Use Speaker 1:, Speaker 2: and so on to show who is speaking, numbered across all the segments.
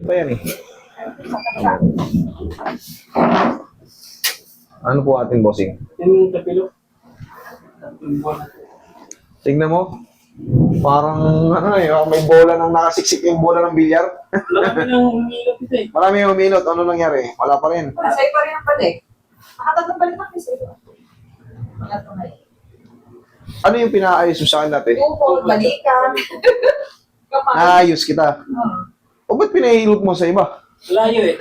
Speaker 1: Ba yan eh? Ano po ating bossing?
Speaker 2: Yung tapilo.
Speaker 1: Tignan mo. Parang ano eh, may bola nang nakasiksik yung bola ng bilyar.
Speaker 2: Marami nang umilot ito eh.
Speaker 1: Marami yung uminot. Ano nangyari? Wala pa rin.
Speaker 3: Sa'yo pa rin ang balik. Nakatatlong balik na kasi. Wala pa ngayon.
Speaker 1: Ano yung pinaayos mo sa akin dati?
Speaker 3: Upo, balikan. Kapag.
Speaker 1: Naayos kita. O ba't pinahilot mo sa iba?
Speaker 2: Layo eh.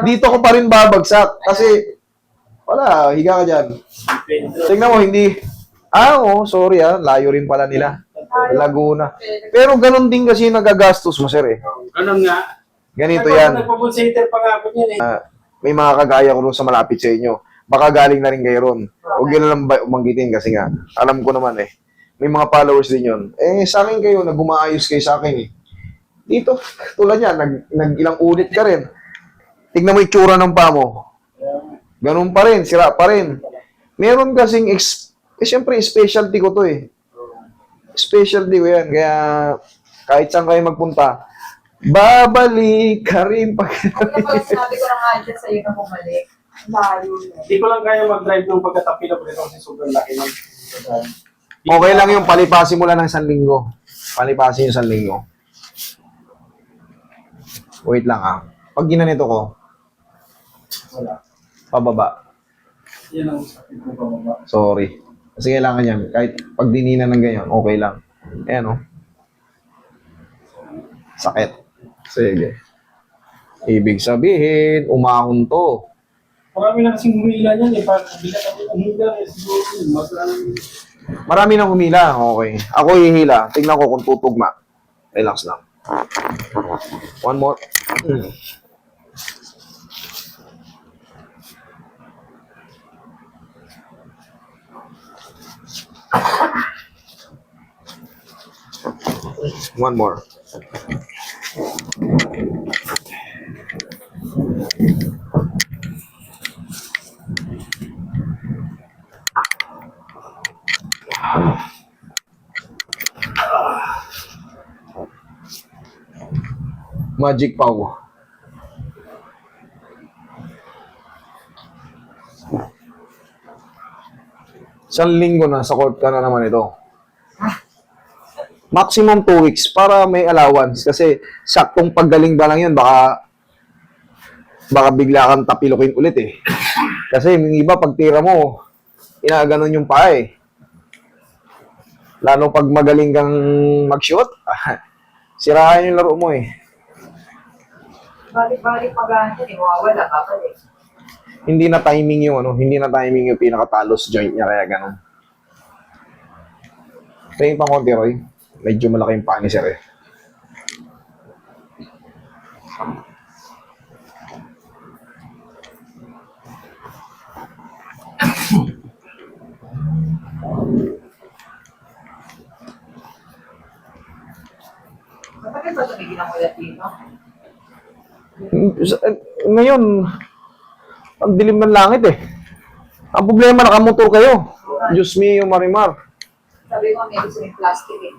Speaker 1: Dito ko pa rin babagsak. Kasi, wala, higa ka dyan. Tingnan mo, hindi. Oo, sorry layo rin pala nila. Laguna. Pero ganun din kasi nagagastos mo, sir eh.
Speaker 2: Ganun nga.
Speaker 1: Ganito yan.
Speaker 2: Nagpo-consider pa nga ako yan eh.
Speaker 1: May mga kagaya ko rin sa malapit sa inyo. Baka galing na rin kayo ron. Huwag yun na lang umanggitin kasi nga, alam ko naman eh. May mga followers din yun. Eh, sa akin kayo, nag-umaayos kayo sa akin eh. Dito, tulad yan, nag-ilang ulit ka rin. Tignan mo yung tsura ng paa mo. Ganun pa rin, sira pa rin. Meron kasing, siyempre, specialty ko to eh. Specialty ko yan. Kaya, kahit saan kayo magpunta, babalik ka rin pag...
Speaker 3: Ano pala sinabi ko na nga dyan sa'yo na bumalik. Layo na.
Speaker 2: Hindi ko lang kaya mag-drive ng pagkatapilo ko ito kasi sobrang laki ng
Speaker 1: Okay lang yung palipasin mo lang ng 1 linggo. Palipasin yung 1 linggo. Wait lang Pag ginanito ko,
Speaker 2: Wala.
Speaker 1: pababa.
Speaker 2: Yan ang sakit ko pababa.
Speaker 1: Sorry. Kasi kailangan yan. Kahit pag dinina ng ganyan, okay lang. Ayan Sakit. Sige. Ibig sabihin, umahon to.
Speaker 2: Marami na kasing humila niyan eh. Pag bigat ako ng humila eh. Siguro
Speaker 1: Marami nang humila. Okay. Ako hihila. Tingnan ko kung tutugma. Relax lang. One more. One more. Magic Pow. Isang linggo na sa court ka na naman ito. Maximum 2 weeks para may allowance. Kasi saktong paggaling ba lang yun, baka bigla kang tapilokin ulit eh. Kasi yung iba, pag tira mo, inaganon yung paa eh. Lalo pag magaling kang mag-shoot, sirahan yung laro mo eh.
Speaker 3: Balik-balik pag-aano eh. Mawawala ka pa eh.
Speaker 1: Hindi na timing yung pinaka-talos joint niya, kaya ganun. Tingin pang konti, Roy. Medyo malaki yung paa ni Sir eh.
Speaker 3: Matagal ba tumigil ang ulat dito?
Speaker 1: Ngayon, ang dilim ng langit eh. Ang problema, nakamotor kayo. Diyos mio, Marimar.
Speaker 3: Sabi ko, may gusto yung plastic eh.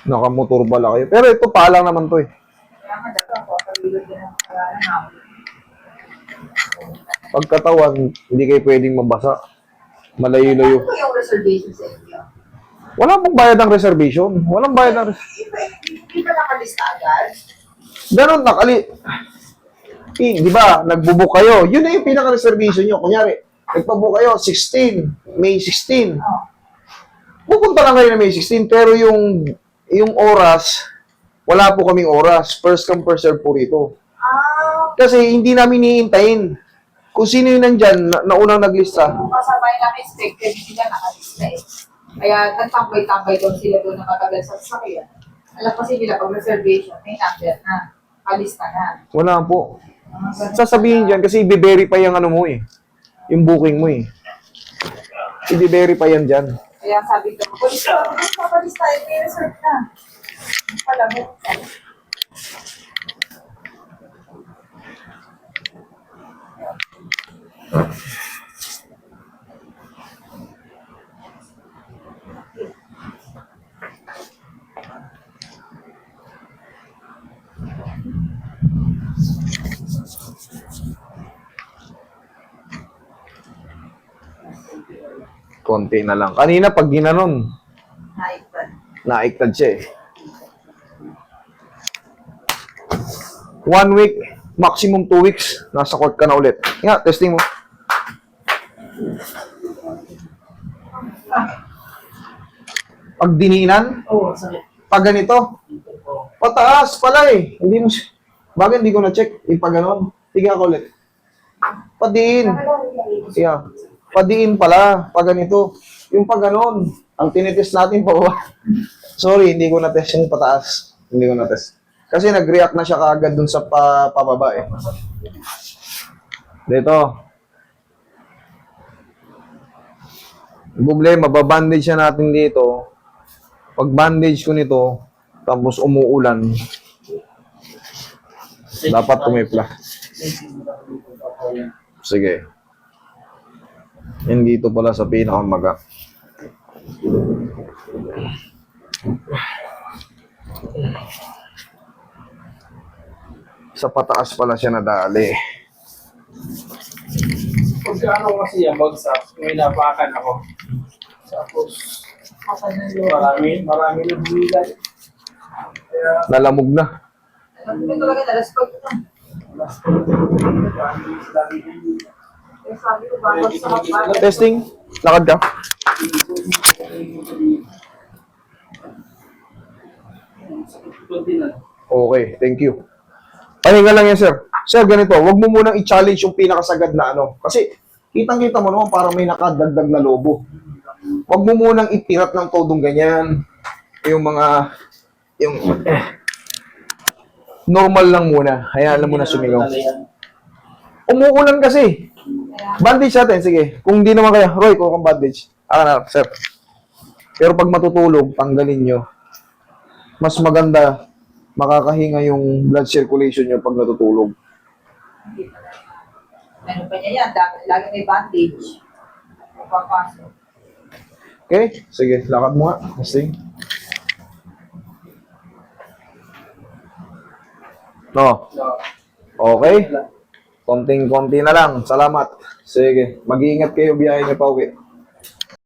Speaker 1: Nakamotor pala kayo. Pero ito pa lang naman to eh.
Speaker 3: Kaya nga dapat ako, pag-ilod din ang namin.
Speaker 1: Pagkatawan, hindi kayo pwedeng mabasa. Malayo-layo.
Speaker 3: Ano yung reservation sa inyo?
Speaker 1: Wala pong bayad ng reservation. Walang bayad ng
Speaker 3: Hindi ba nakalista agad?
Speaker 1: Ganon, di ba, nagbubook kayo. Yun na yung pinaka-reservation nyo. Kunyari, nagpabook kayo, May 16.
Speaker 3: Oo.
Speaker 1: Pupunta lang kayo na May 16, pero yung oras, wala po kaming oras. First come, first serve po rito. Kasi hindi namin hihintayin. Kung sino yung nandyan, na unang naglista.
Speaker 3: Kasama yung namin expected, hindi na nakalista eh. Kaya nagtambay-tambay doon sila doon na matagal sa sasakyan. Alam kasi nila pag reservation, may number na. Kalista na.
Speaker 1: Wala po. Sasabihin dyan, kasi i-verify yung ano mo eh. Yung booking mo eh. I-verify yan dyan.
Speaker 3: Kaya sabi ko, palista, papalista, may reserve na. Pala mo.
Speaker 1: konti na lang. Kanina, pag ginanon,
Speaker 3: Naipan.
Speaker 1: naiktad siya eh. 1 week, maximum 2 weeks, nasa court ka na ulit. Nga, testing mo. Pag diniinan,
Speaker 2: Oo, sakit.
Speaker 1: pag ganito, pataas pala eh. Hindi mo, bagay hindi ko na-check. Yung pag ganon, tiga ko ulit. Padiin. Yeah. Padiin pala, pag ganito. Yung pag ganon, ang tinitest natin pa ba? Sorry, hindi ko na-test yung pataas. Hindi ko na-test. Kasi nag-react na siya kaagad dun sa pababa eh. Dito. Yung problema, babandage siya natin dito. Pag bandage ko nito, tapos umuulan, dapat tumipla. Sige. Hindi ito pala sa pinakamaga. Sa pataas pala siya nadali.
Speaker 2: Pagka ano kasi yan, bagsak, may napakan ako. Tapos,
Speaker 3: Kapag ng loob.
Speaker 2: marami na bumilan. Kaya,
Speaker 1: Nalamog na.
Speaker 3: Alam ko talaga, nalaspag ko.
Speaker 2: last lagi
Speaker 3: Kaya sabi ko, bago sa kapag.
Speaker 1: Testing. Lakad ka. Okay, thank you. Pahinga lang yan, sir. Sir, ganito, wag mo munang i-challenge yung pinakasagad na ano. Kasi, kitang-kita mo naman parang may nakadagdag na lobo. Wag mo munang itirat ng todong ganyan. Yung mga, normal lang muna. Hayaan mo na sumigaw. Umuulan kasi. Bandage natin, sige. Kung di naman kaya, Roy, kuha kang bandage. Na, sir. Pero pag matutulog, tanggalin nyo. Mas maganda, makakahinga yung blood circulation nyo pag natutulog.
Speaker 3: Ano pa niya yan? Lagi may bandage. Papasok.
Speaker 1: Okay? Sige, lakad mo nga. Testing. No. Okay? Konting-konti na lang. Salamat. Sige. Mag-iingat kayo biyahe niyo pa uwi.